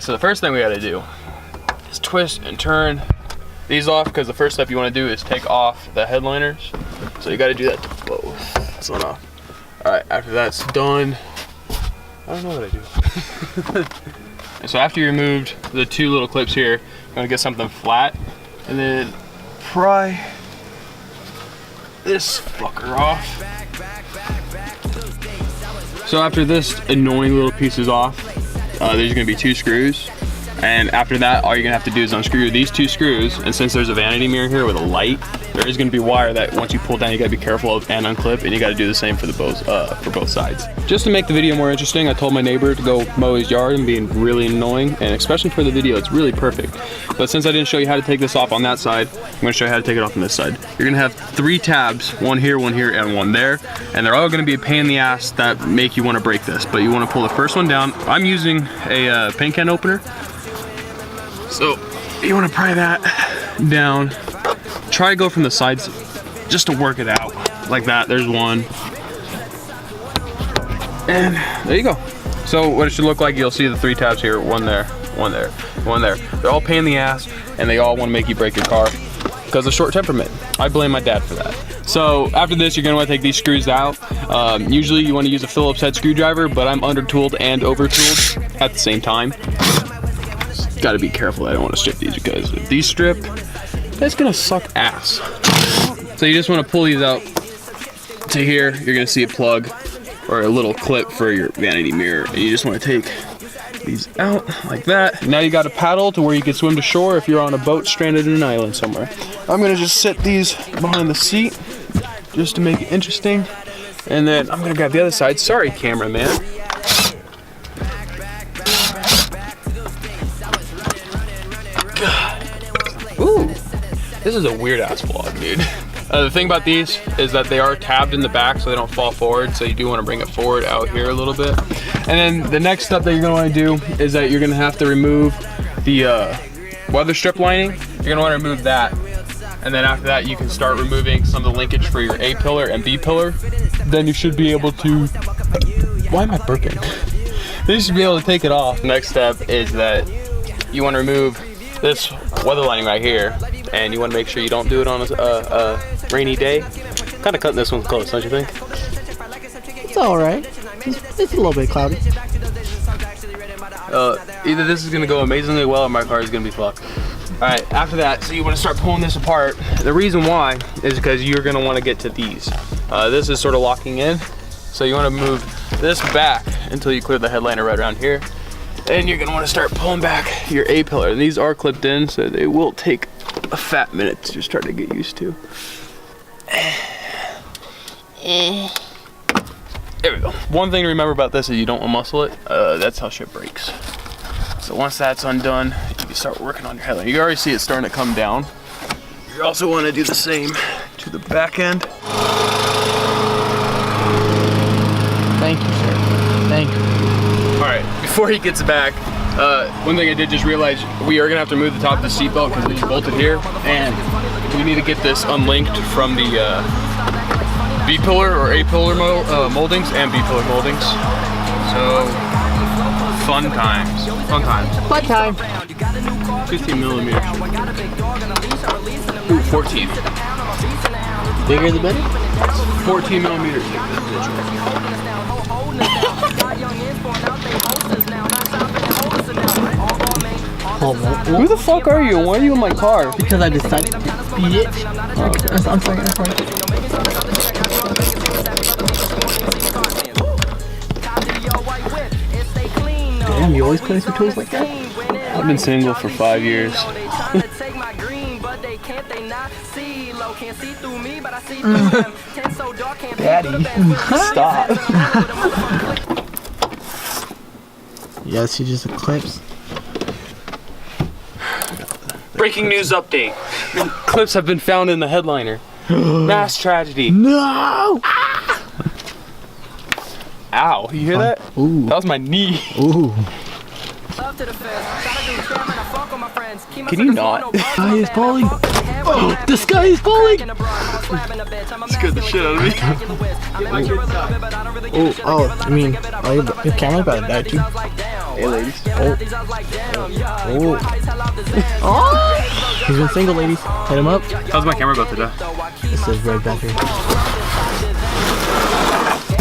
so the first thing we gotta do is twist and turn these off, because the first step you wanna do is take off the headliners. So you gotta do that to both. That's one off. All right, after that's done, I don't know what I do. And so after you removed the two little clips here, you're gonna get something flat and then pry this fucker off. So after this annoying little piece is off, there's gonna be 2 screws. And after that, all you're gonna have to do is unscrew these 2 screws. And since there's a vanity mirror here with a light, there is gonna be wire that once you pull down, you gotta be careful of and unclip, and you gotta do the same for both sides. Just to make the video more interesting, I told my neighbor to go mow his yard and being really annoying, and especially for the video, it's really perfect. But since I didn't show you how to take this off on that side, I'm gonna show you how to take it off on this side. You're gonna have 3 tabs, one here, and one there, and they're all gonna be a pain in the ass that make you wanna break this, but you wanna pull the first one down. I'm using a paint can opener. So you want to pry that down, try to go from the sides just to work it out like that. There's one, and there you go. So what it should look like, you'll see the 3 tabs here, one there, one there, one there. They're all pain in the ass, and they all want to make you break your car because of short temperament. I blame my dad for that. So after this, you're gonna want to take these screws out. Usually you want to use a Phillips head screwdriver, but I'm under-tooled and over-tooled at the same time. Got to be careful. I don't want to strip these, because if these strip, that's gonna suck ass. So you just want to pull these out to here. You're gonna see a plug or a little clip for your vanity mirror, and you just want to take these out like that. Now you got a paddle to where you can swim to shore if you're on a boat stranded in an island somewhere. I'm gonna just set these behind the seat just to make it interesting, and then I'm gonna grab the other side. Sorry, cameraman. Ooh, this is a weird ass vlog, dude. The thing about these is that they are tabbed in the back so they don't fall forward, so you do want to bring it forward out here a little bit. And then the next step that you're going to want to do is that you're going to have to remove the weather strip lining. You're going to want to remove that. And then after that, you can start removing some of the linkage for your A pillar and B pillar. Then you should be able to, why am I burping? Then you should be able to take it off. Next step is that you want to remove this weather lining right here, and you want to make sure you don't do it on a rainy day. Kind of cutting this one close, don't you think? It's alright. It's a little bit cloudy. Either this is going to go amazingly well or my car is going to be fucked. Alright, after that, so you want to start pulling this apart. The reason why is because you're going to want to get to these. This is sort of locking in, so you want to move this back until you clear the headliner right around here. And you're gonna want to start pulling back your A pillar. And these are clipped in, so they will take a fat minute to start to get used to. There we go. One thing to remember about this is you don't muscle it. That's how shit breaks. So once that's undone, you can start working on your headliner. You already see it starting to come down. You also want to do the same to the back end. Thank you, sir. Thank you. Alright, before he gets back, one thing I did just realize, we are going to have to move the top of the seatbelt because it's bolted here, and we need to get this unlinked from the B-pillar or A-pillar moldings and B-pillar moldings. So, fun times. Fun times. Fun time. 15 millimeters. Ooh, 14. Bigger the better? 14 millimeters. Who the fuck are you? Why are you in my car? Because I decided to be it. Oh, okay. I'm sorry. Damn, you always play with tools like that? I've been single for 5 years. Daddy, stop. Yeah, see just the clips. Breaking news update. Clips have been found in the headliner. Mass tragedy. No! Ow, you hear that? Ooh. That was my knee. Ooh. Can you not? The sky is falling. Oh, the sky is falling. Scared the shit out of me. Oh, I mean, your camera about to die too. Hey ladies. Oh. He's been single, ladies. Hit him up. How's my camera go today? It says right back here.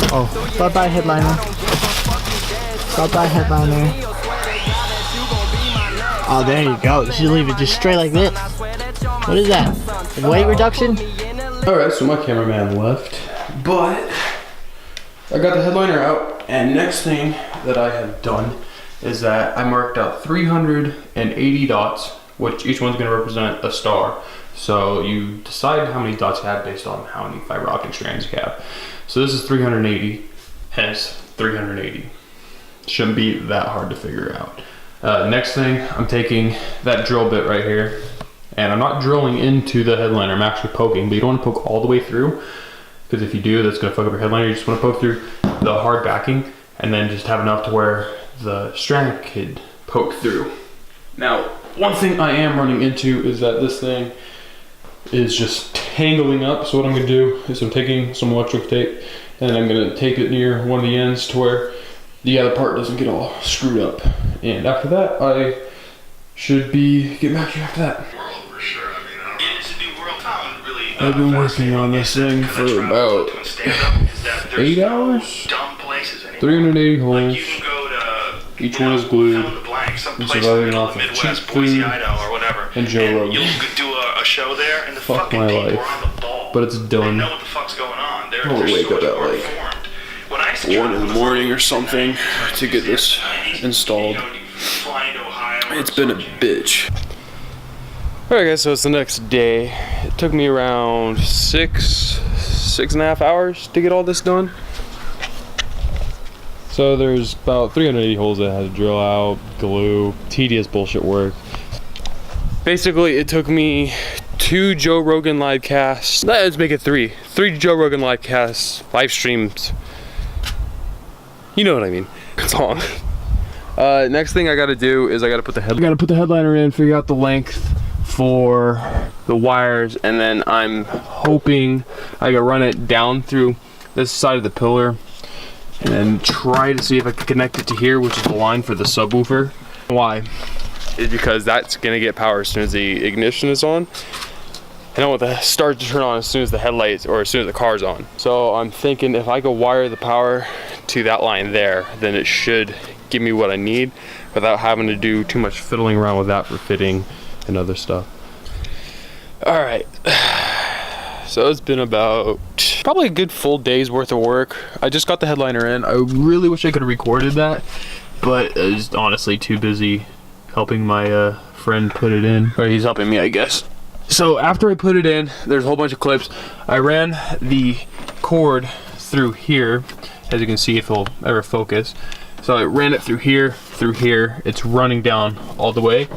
Oh, bye-bye headliner. Bye-bye headliner. Oh, there you go. You should leave it just straight like this. What is that? Weight reduction? Alright, so my cameraman left, but I got the headliner out, and next thing that I have done is that I marked out 380 dots, which each one's going to represent a star. So you decide how many dots you have based on how many fiber optic strands you have. So this is 380, hence 380. Shouldn't be that hard to figure out. Next thing, I'm taking that drill bit right here, and I'm not drilling into the headliner, I'm actually poking, but you don't want to poke all the way through, because if you do, that's going to fuck up your headliner. You just want to poke through the hard backing, and then just have enough to where the strand could poke through. Now, one thing I am running into is that this thing is just tangling up, so what I'm going to do is I'm taking some electric tape, and I'm going to tape it near one of the ends to where the other part doesn't get all screwed up. And after that, I should be getting back to you after that. I've been working on this thing for about 8 hours. 380 holes. Each one is glued. I'm surviving off of cheap food and Joe Rogan. Fuck my life. But it's done. I'll wake up at like 1 in the morning or something to get this installed. It's been a bitch. Alright guys, so it's the next day. It took me around 6.5 hours to get all this done. So there's about 380 holes that I had to drill out, glue, tedious bullshit work. Basically, it took me 2 Joe Rogan live casts. Let's make it 3. 3 Joe Rogan live casts, live streams. You know what I mean. It's long. Next thing I gotta do is I gotta put the headliner in, figure out the length for the wires, and then I'm hoping I can run it down through this side of the pillar and then try to see if I can connect it to here, which is the line for the subwoofer. Why? Is because that's gonna get power as soon as the ignition is on. And I want the start to turn on as soon as the headlights, or as soon as the car's on. So I'm thinking if I could wire the power to that line there, then it should give me what I need without having to do too much fiddling around with that for fitting and other stuff. All right, so it's been about probably a good full day's worth of work. I just got the headliner in. I really wish I could have recorded that, but I was honestly too busy helping my friend put it in, or he's helping me, I guess. So after I put it in, there's a whole bunch of clips. I ran the cord through here, as you can see if it'll ever focus. So I ran it through here, it's running down all the way.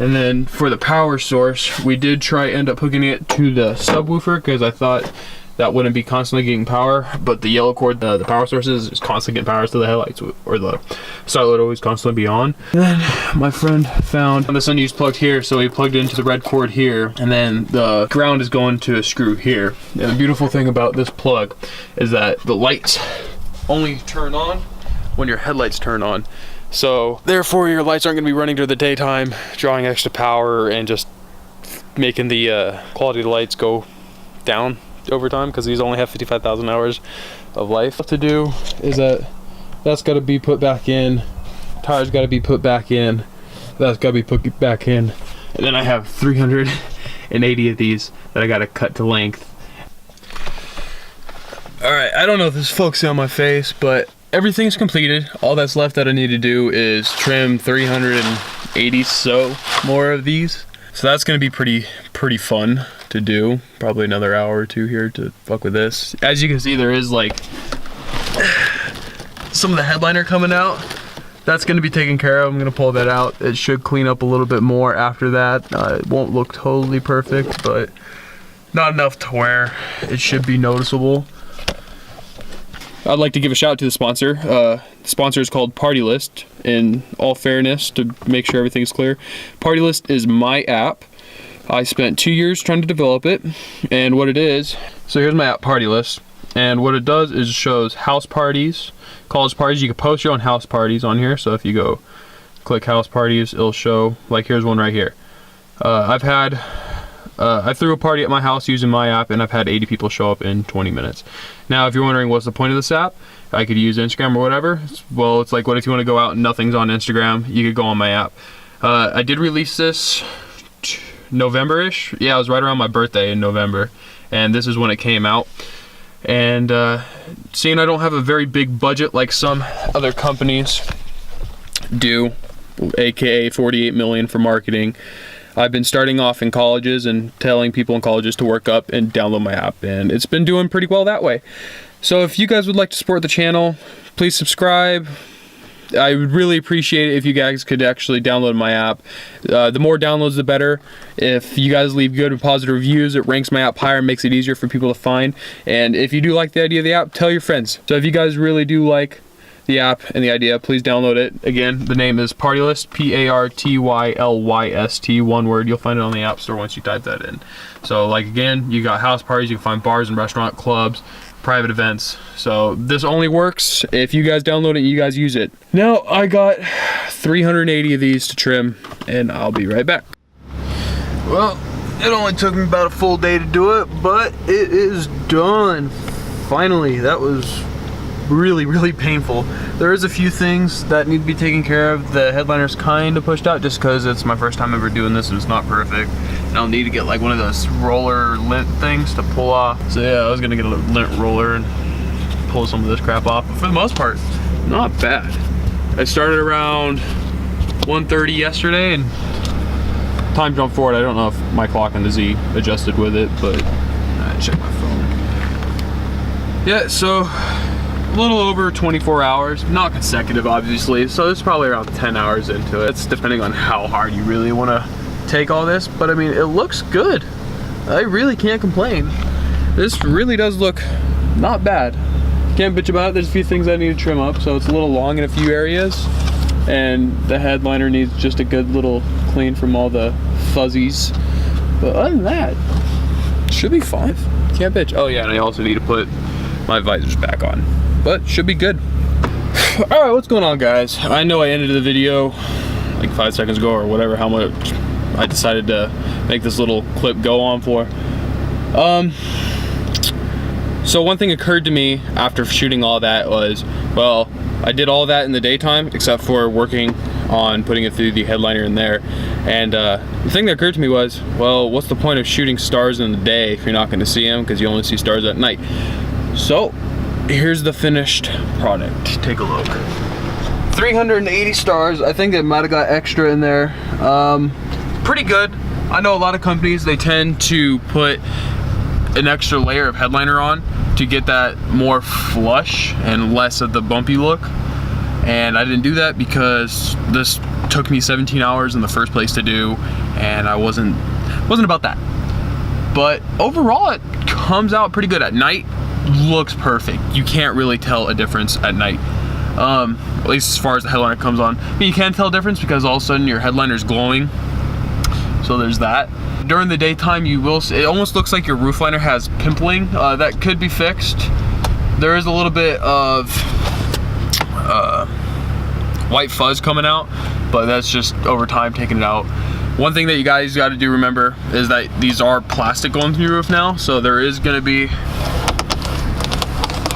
And then for the power source, we did end up hooking it to the subwoofer because I thought that wouldn't be constantly getting power, but the yellow cord, the power source is constantly getting power to the headlights, or the Starlight would always constantly be on. And then my friend found this unused plug here, so he plugged it into the red cord here, and then the ground is going to a screw here. And the beautiful thing about this plug is that the lights only turn on when your headlights turn on. So therefore your lights aren't going to be running during the daytime, drawing extra power and just making the quality of the lights go down over time, because these only have 55,000 hours of life. What to do is that's got to be put back in, tires got to be put back in, that's got to be put back in, and then I have 380 of these that I got to cut to length. Alright, I don't know if this is focusing on my face, but everything's completed. All that's left that I need to do is trim 380 so more of these. So that's gonna be pretty fun to do. Probably another hour or 2 here to fuck with this. As you can see, there is like some of the headliner coming out. That's gonna be taken care of. I'm gonna pull that out. It should clean up a little bit more after that. It won't look totally perfect, but not enough to where it should be noticeable. I'd like to give a shout out to the sponsor. The sponsor is called Party List. In all fairness, to make sure everything's clear, Party List is my app. I spent 2 years trying to develop it, and what it is, so here's my app, Party List. And what it does is it shows house parties, college parties. You can post your own house parties on here. So if you go click house parties, it'll show, like here's one right here. I threw a party at my house using my app, and I've had 80 people show up in 20 minutes. Now, if you're wondering what's the point of this app, I could use Instagram or whatever. Well, it's like, what if you want to go out and nothing's on Instagram? You could go on my app. I did release this November-ish. Yeah, it was right around my birthday in November, and this is when it came out. And seeing I don't have a very big budget like some other companies do, aka 48 million for marketing, I've been starting off in colleges and telling people in colleges to work up and download my app, and it's been doing pretty well that way. So if you guys would like to support the channel, please subscribe. I would really appreciate it if you guys could actually download my app. The more downloads, the better. If you guys leave good and positive reviews, it ranks my app higher and makes it easier for people to find. And if you do like the idea of the app, tell your friends. So if you guys really do like the app and the idea, please download it. Again, the name is Partylist, P-A-R-T-Y-L-Y-S-T, one word. You'll find it on the App Store once you type that in. So like, again, you got house parties, you can find bars and restaurant clubs, private events. So this only works if you guys download it and you guys use it. Now I got 380 of these to trim, and I'll be right back. Well, it only took me about a full day to do it, but it is done. Finally. That was really painful. There is a few things that need to be taken care of. The headliner's kind of pushed out just because it's my first time ever doing this and it's not perfect. And I'll need to get like one of those roller lint things to pull off. So yeah, I was gonna get a lint roller and pull some of this crap off. But for the most part, not bad. I started around 1:30 yesterday, and time jump forward. I don't know if my clock on the Z adjusted with it, but check my phone. Yeah, so a little over 24 hours, not consecutive obviously, so it's probably around 10 hours into it. It's depending on how hard you really want to take all this, but I mean, it looks good. I really can't complain. This really does look not bad. Can't bitch about it. There's a few things I need to trim up, so it's a little long in a few areas, and the headliner needs just a good little clean from all the fuzzies, but other than that, should be fine. Can't bitch. Oh yeah, and I also need to put my visors back on, but should be good. All right, what's going on, guys? I know I ended the video like 5 seconds ago or whatever, how much I decided to make this little clip go on for. So one thing occurred to me after shooting all that was, well, I did all that in the daytime except for working on putting it through the headliner in there. And the thing that occurred to me was, well, what's the point of shooting stars in the day if you're not going to see them, because you only see stars at night? So here's the finished product. Take a look. 380 stars. I think they might have got extra in there. Pretty good. I know a lot of companies, they tend to put an extra layer of headliner on to get that more flush and less of the bumpy look. And I didn't do that because this took me 17 hours in the first place to do, and I wasn't about that. But overall, it comes out pretty good. At night, looks perfect. You can't really tell a difference at night. At least as far as the headliner comes on. But you can tell a difference because all of a sudden your headliner's glowing. So there's that. During the daytime, you will see, it almost looks like your roof liner has pimpling. That could be fixed. There is a little bit of white fuzz coming out, but that's just over time taking it out. One thing that you guys got to do remember is that these are plastic going through your roof now, so there is going to be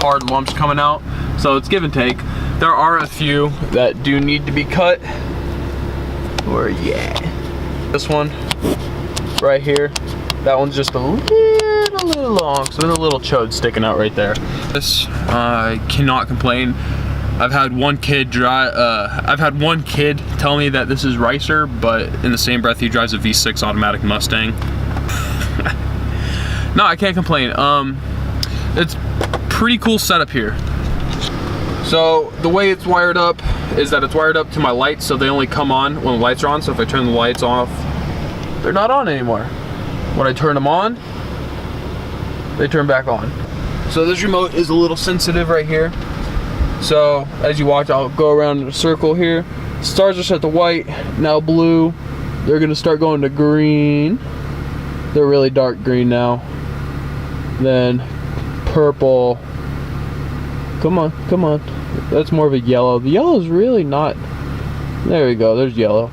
hard lumps coming out. So it's give and take. There are a few that do need to be cut. Or yeah, this one right here, that one's just a little long, so there's a little chode sticking out right there. This, I cannot complain. I've had one kid tell me that this is Ricer, but in the same breath he drives a V6 automatic Mustang. No, I can't complain. It's pretty cool setup here. So the way it's wired up is that it's wired up to my lights, so they only come on when the lights are on. So if I turn the lights off, they're not on anymore. When I turn them on, they turn back on. So this remote is a little sensitive right here. So as you watch, I'll go around in a circle here. Stars are set to white, now blue. They're gonna start going to green. They're really dark green now. Then purple. Come on, come on. That's more of a yellow. The yellow is really not. There we go. There's yellow.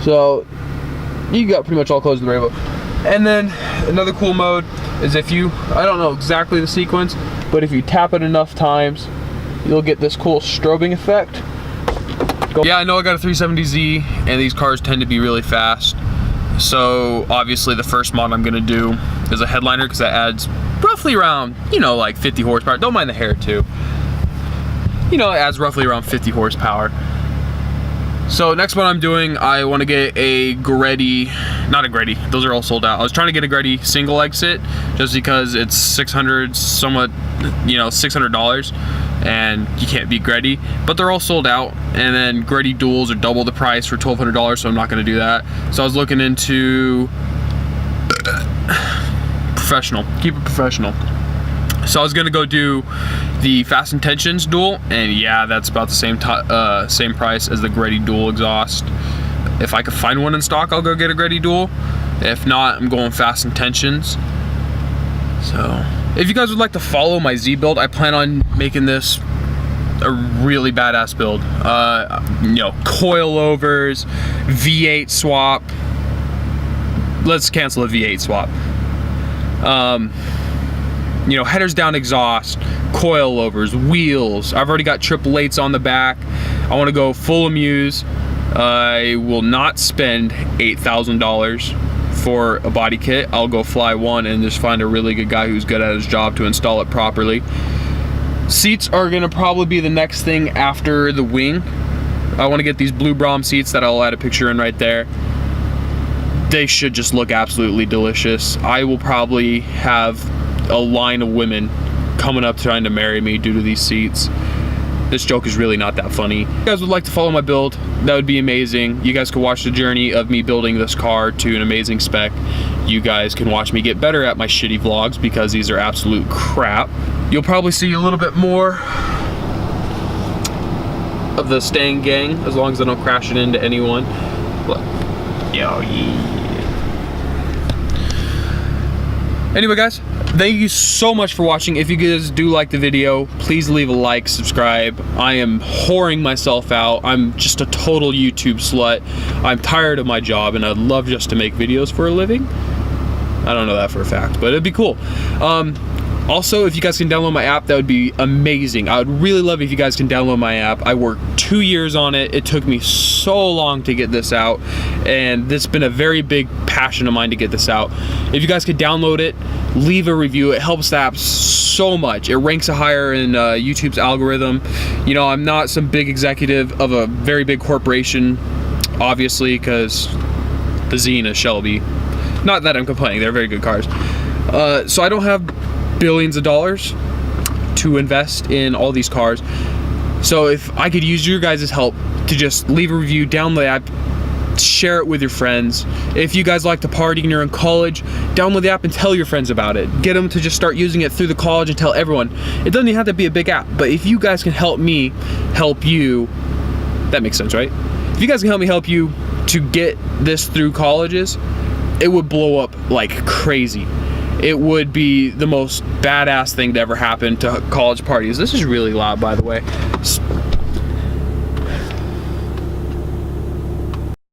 So you got pretty much all colors of the rainbow. And then another cool mode is if you, I don't know exactly the sequence, but if you tap it enough times, you'll get this cool strobing effect. Yeah, I know I got a 370Z, and these cars tend to be really fast. So obviously the first mod I'm gonna do is a headliner, because that adds roughly around, you know, like 50 horsepower. Don't mind the hair too. You know, it adds roughly around 50 horsepower. So next one I'm doing, I want to get a Greddy, not a Greddy, those are all sold out. I was trying to get a Greddy single exit just because it's 600, somewhat, you know, $600, and you can't beat Greddy, but they're all sold out. And then Greddy duals are double the price for $1,200, so I'm not going to do that. So I was looking into professional, keep it professional. So I was gonna go do the Fast Intentions dual, and yeah, that's about the same price as the Greddy dual exhaust. If I could find one in stock, I'll go get a Greddy dual. If not, I'm going Fast Intentions. So if you guys would like to follow my Z build, I plan on making this a really badass build. You know, coilovers, V8 swap. Let's cancel a V8 swap. You know, headers down exhaust, coilovers, wheels. I've already got triple eights on the back. I want to go full Amuse. I will not spend $8,000 for a body kit. I'll go fly one and just find a really good guy who's good at his job to install it properly. Seats are gonna probably be the next thing after the wing. I want to get these blue Brom seats that I'll add a picture in right there. They should just look absolutely delicious. I will probably have a line of women coming up trying to marry me due to these seats. This joke is really not that funny. If you guys would like to follow my build, that would be amazing. You guys could watch the journey of me building this car to an amazing spec. You guys can watch me get better at my shitty vlogs, because these are absolute crap. You'll probably see a little bit more of the Stang gang, as long as I don't crash it into anyone. But, yo, yeah. Anyway guys, thank you so much for watching. If you guys do like the video, please leave a like, subscribe. I am whoring myself out. I'm just a total YouTube slut. I'm tired of my job, and I'd love just to make videos for a living. I don't know that for a fact, but it'd be cool. Also, if you guys can download my app, that would be amazing. I would really love if you guys can download my app. I worked 2 years on it. It took me so long to get this out, and it's been a very big passion of mine to get this out. If you guys could download it, leave a review. It helps the app so much. It ranks higher in YouTube's algorithm. You know, I'm not some big executive of a very big corporation, obviously, because the Xena Shelby. Not that I'm complaining, they're very good cars. So I don't have billions of dollars to invest in all these cars. So if I could use your guys' help to just leave a review, download the app, share it with your friends. If you guys like to party and you're in college, download the app and tell your friends about it. Get them to just start using it through the college and tell everyone. It doesn't even have to be a big app, but if you guys can help me help you, that makes sense, right? If you guys can help me help you to get this through colleges, it would blow up like crazy. It would be the most badass thing to ever happen to college parties. This is really loud, by the way.